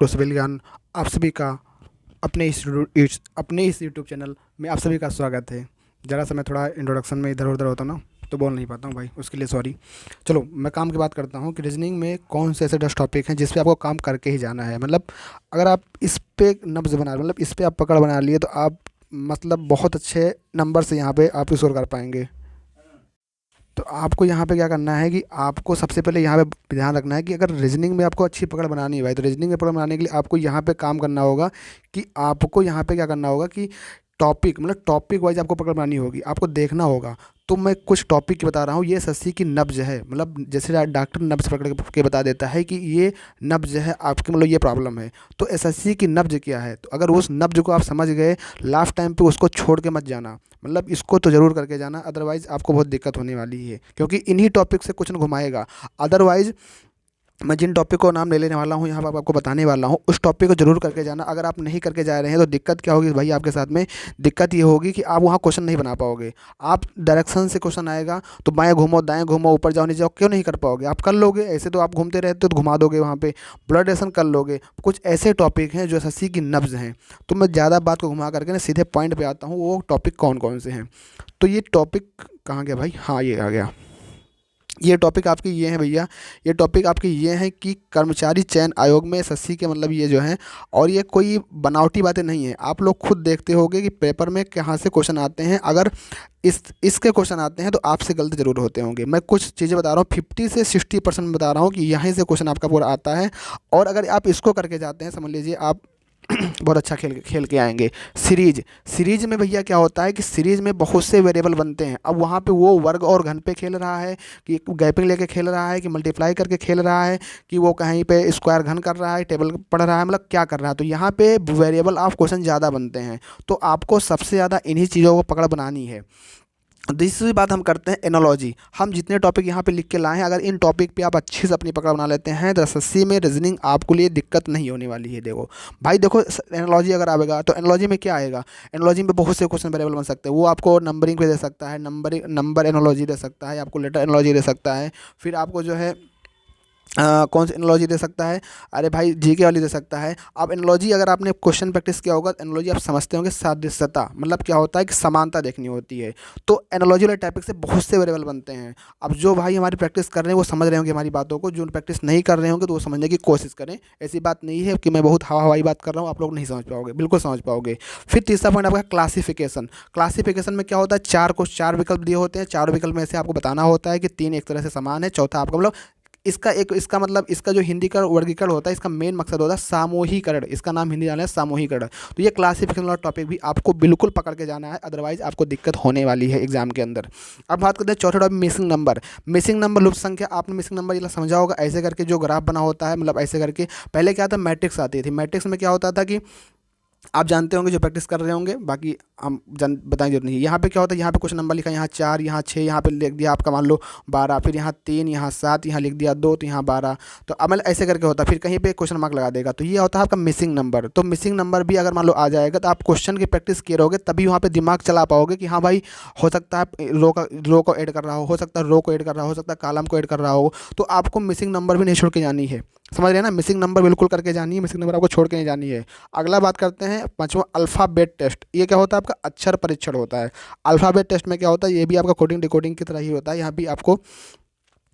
To civil ज्ञान। आप सभी का अपने इस यूट्यूब चैनल में आप सभी का स्वागत है। ज़रा सा मैं थोड़ा इंट्रोडक्शन में इधर उधर होता ना तो बोल नहीं पाता हूँ भाई, उसके लिए सॉरी। चलो मैं काम की बात करता हूँ कि रीजनिंग में कौन से ऐसे 10 टॉपिक हैं जिस पे आपको काम करके ही जाना है। मतलब अगर आप इस पे नब्ज़ बना मतलब इस पे आप पकड़ बना लिए तो आप मतलब बहुत अच्छे नंबर से यहाँ पे आप स्कोर कर पाएंगे। तो आपको यहाँ पे क्या करना है कि आपको सबसे पहले यहाँ पे ध्यान रखना है कि अगर रीजनिंग में आपको अच्छी पकड़ बनानी है भाई, तो रीजनिंग में पकड़ बनाने के लिए आपको यहाँ पे काम करना होगा कि आपको यहाँ पे क्या करना होगा कि टॉपिक मतलब टॉपिक वाइज आपको पकड़ बनानी होगी, आपको देखना होगा। तो मैं कुछ टॉपिक की बता रहा हूँ, ये एसएससी की नब्ज है। मतलब जैसे डॉक्टर नब्ज पकड़ के बता देता है कि ये नब्ज है आपकी, मतलब ये प्रॉब्लम है। तो एसएससी की नब्ज क्या है, तो अगर उस नब्ज को आप समझ गए लास्ट टाइम पे उसको छोड़ के मत जाना। मतलब इसको तो ज़रूर करके जाना, अदरवाइज़ आपको बहुत दिक्कत होने वाली है, क्योंकि इन्हीं टॉपिक से क्वेश्चन घुमाएगा। अदरवाइज़ मैं जिन टॉपिक को नाम ले लेने वाला हूँ यहाँ पर आपको बताने वाला हूँ, उस टॉपिक को जरूर करके जाना। अगर आप नहीं करके जा रहे हैं तो दिक्कत क्या होगी भाई आपके साथ में, दिक्कत ये होगी कि आप वहाँ क्वेश्चन नहीं बना पाओगे। आप डायरेक्शन से क्वेश्चन आएगा तो बाएं घूमो दाएं घूमो ऊपर जाओ नीचे जाओ, क्यों नहीं कर पाओगे? आप कर लोगे, ऐसे तो आप घूमते रहते हो तो घुमा दोगे वहाँ पे। ब्लड रेशन कर लोगे। कुछ ऐसे टॉपिक हैं जो एसएससी की नब्ज हैं। तो मैं ज़्यादा बात को घुमा करके ना सीधे पॉइंट पे आता हूँ, वो टॉपिक कौन कौन से हैं। तो ये टॉपिक कहाँ गया भाई, हाँ ये आ गया। ये टॉपिक आपकी ये है भैया, ये टॉपिक आपकी ये है कि कर्मचारी चयन आयोग में एसएससी के मतलब ये जो है। और ये कोई बनावटी बातें नहीं है, आप लोग खुद देखते होंगे कि पेपर में कहाँ से क्वेश्चन आते हैं। अगर इसके क्वेश्चन आते हैं तो आपसे गलती जरूर होते होंगे। मैं कुछ चीज़ें बता रहा हूँ, 50 से 60% बता रहा हूँ कि यहीं से क्वेश्चन आपका पूरा आता है। और अगर आप इसको करके जाते हैं, समझ लीजिए आप बहुत अच्छा खेल खेल के आएंगे। सीरीज में भैया क्या होता है कि सीरीज में बहुत से वेरिएबल बनते हैं। अब वहाँ पे वो वर्ग और घन पे खेल रहा है कि गैपिंग लेके खेल रहा है कि मल्टीप्लाई करके खेल रहा है कि वो कहीं पे स्क्वायर घन कर रहा है, टेबल पढ़ रहा है, मतलब क्या कर रहा है। तो यहाँ पे वेरिएबल ऑफ क्वेश्चन ज़्यादा बनते हैं। तो आपको सबसे ज़्यादा इन्हीं चीज़ों को पकड़ बनानी है। दूसरी बात हम करते हैं एनोलॉजी। हम जितने टॉपिक यहाँ पे लिख के लाए हैं, अगर इन टॉपिक पे आप अच्छे से अपनी पकड़ बना लेते हैं तो एसएससी में रीजनिंग आपको लिए दिक्कत नहीं होने वाली है। देखो भाई, देखो एनोलॉजी अगर आएगा तो एनोलॉजी में क्या आएगा, एनोलॉजी में बहुत से क्वेश्चन वेरिएबल बन सकते हैं। वो आपको नंबरिंग पे दे सकता है, नंबर एनोलॉजी दे सकता है, आपको लेटर एनोलॉजी दे सकता है। फिर आपको जो है कौन सी एनालॉजी दे सकता है, अरे भाई जीके वाली दे सकता है। अब एनालॉजी अगर आपने क्वेश्चन प्रैक्टिस किया होगा, एनालॉजी आप समझते होंगे सादृश्यता, मतलब क्या होता है कि समानता देखनी होती है। तो एनालॉजी वाले टॉपिक से बहुत से वेरिएबल बनते हैं। अब जो भाई हमारी प्रैक्टिस कर रहे हैं वो समझ रहे होंगे हमारी बातों को, जो प्रैक्टिस नहीं कर रहे होंगे तो वो समझने की कोशिश करें। ऐसी बात नहीं है कि मैं बहुत हवाई बात कर रहा हूँ, आप लोग नहीं समझ पाओगे, बिल्कुल समझ पाओगे। फिर तीसरा पॉइंट आपका क्लासिफिकेशन। क्लासिफिकेशन में क्या होता है, चार विकल्प दिए होते हैं, चार विकल्प में से आपको बताना होता है कि तीन एक तरह से समान है, चौथा आपका मतलब इसका मतलब इसका जो हिंदी का वर्गीकरण होता है, इसका मेन मकसद होता है सामूहिकरण। इसका नाम हिंदी जाना है सामूहिकरण। तो ये क्लासिफिकेशन वाला टॉपिक भी आपको बिल्कुल पकड़ के जाना है, अदरवाइज आपको दिक्कत होने वाली है एग्जाम के अंदर। अब बात करते हैं चौथा topic, missing number. Missing number लुप्त संख्या। आपने मिसिंग नंबर ये समझा होगा, ऐसे करके जो ग्राफ बना होता है, मतलब ऐसे करके पहले क्या था, मैट्रिक्स आती थी। मैट्रिक्स में क्या होता था कि आप जानते होंगे जो प्रैक्टिस कर रहे होंगे, बाकी हम जान बताएं जरूरत नहीं है। यहाँ पे क्या होता है, यहाँ पे कुछ नंबर लिखा है, यहाँ 4, यहाँ 6, यहाँ पे लिख दिया आपका मान लो 12, फिर यहाँ 3, यहाँ 7, यहाँ लिख दिया 2, तो यहाँ 12। तो अब मतलब ऐसे करके होता है, फिर कहीं पे क्वेश्चन मार्क लगा देगा, तो ये होता है आपका मिसिंग नंबर। तो मिसिंग नंबर भी अगर मान लो आ जाएगा तो आप क्वेश्चन की प्रैक्टिस किए रहोगे, तभी वहाँ पे दिमाग चला पाओगे कि हाँ भाई, हो सकता है रो को ऐड कर रहा हो सकता है रो को ऐड कर रहा हो सकता है कॉलम को ऐड कर रहा हो। तो आपको मिसिंग नंबर भी नहीं छोड़ के जानी है, समझ रहे हैं ना? मिसिंग नंबर बिल्कुल करके जानी है, मिसिंग नंबर आपको छोड़ के नहीं जानी है। अगला बात करते हैं पांचवा, अल्फ़ाबेट टेस्ट। ये क्या होता है, आपका अक्षर परीक्षण होता है। अल्फ़ाबेट टेस्ट में क्या होता है, ये भी आपका कोडिंग डिकोडिंग की तरह ही होता है। यहाँ भी आपको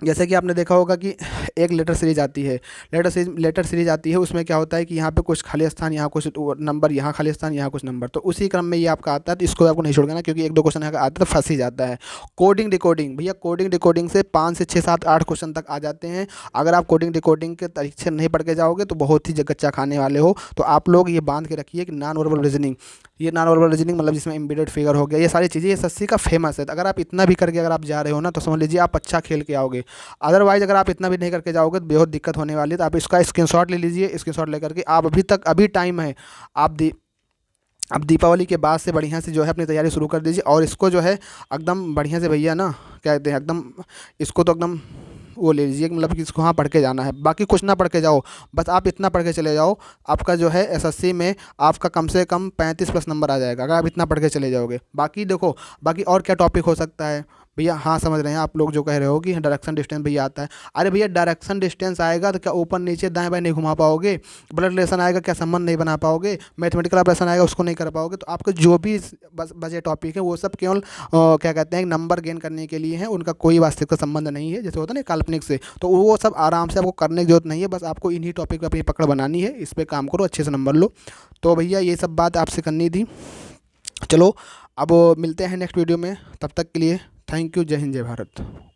जैसे कि आपने देखा होगा कि एक लेटर सीरीज आती है, लेटर सीरीज आती है, उसमें क्या होता है कि यहाँ पे कुछ खाली स्थान, यहाँ कुछ नंबर, यहाँ खाली स्थान, यहाँ कुछ नंबर। तो उसी क्रम में ये आपका आता है, तो इसको आपको नहीं छोड़ना, क्योंकि एक दो क्वेश्चन आता है तो फंस ही जाता है। कोडिंग डिकोडिंग भैया, कोडिंग डिकोडिंग से 5 से 6 7 8 क्वेश्चन तक आ जाते हैं। अगर आप कोडिंग डिकोडिंग के तरीके से नहीं पढ़ के जाओगे तो बहुत ही जगच्चा खाने वाले हो। तो आप लोग ये बांध के रखिए कि नॉन वर्बल रीजनिंग, ये नॉन वर्बल रीजनिंग मतलब जिसमें एम्बेडेड फिगर हो गया, ये सारी चीज़ें ये एसएससी का फेमस है। तो अगर आप इतना भी करके अगर आप जा रहे हो ना, तो समझ लीजिए आप अच्छा खेल के आओगे। अदरवाइज अगर आप इतना भी नहीं करके जाओगे तो बहुत दिक्कत होने वाली है। तो आप इसका स्क्रीनशॉट ले लीजिए, स्क्रीनशॉट लेकर के आप अभी टाइम है, आप अब दीपावली के बाद से बढ़िया से जो है अपनी तैयारी शुरू कर दीजिए। और इसको जो है एकदम बढ़िया से भैया ना, क्या कहते हैं, एकदम इसको तो एकदम वो ले लीजिए कि मतलब कि इसको हाँ पढ़ के जाना है, बाकी कुछ ना पढ़ के जाओ, बस आप इतना पढ़ के चले जाओ। आपका जो है एसएससी में आपका कम से कम 35 प्लस नंबर आ जाएगा, अगर आप इतना पढ़ के चले जाओगे। बाकी देखो, बाकी और क्या टॉपिक हो सकता है, भैया हाँ समझ रहे हैं आप लोग जो कह रहे हो कि डायरेक्शन डिस्टेंस भैया आता है। अरे भैया डायरेक्शन डिस्टेंस आएगा तो क्या ऊपर नीचे दाएं बाएं नहीं घुमा पाओगे? ब्लड रिलेशन आएगा क्या संबंध नहीं बना पाओगे? मैथमेटिकल ऑपरेशन आएगा उसको नहीं कर पाओगे? तो आपके जो भी बस बचे टॉपिक है वो सब केवल क्या कहते हैं नंबर गेन करने के लिए है, उनका कोई वास्तविक संबंध नहीं है, जैसे होता है ना काल्पनिक से। तो वो सब आराम से आपको करने की जरूरत नहीं है, बस आपको इन्हीं टॉपिक पर अपनी पकड़ बनानी है, इस पर काम करो, अच्छे से नंबर लो। तो भैया ये सब बात आपसे करनी थी। चलो अब मिलते हैं नेक्स्ट वीडियो में, तब तक के लिए थैंक यू। जय हिंद जय भारत।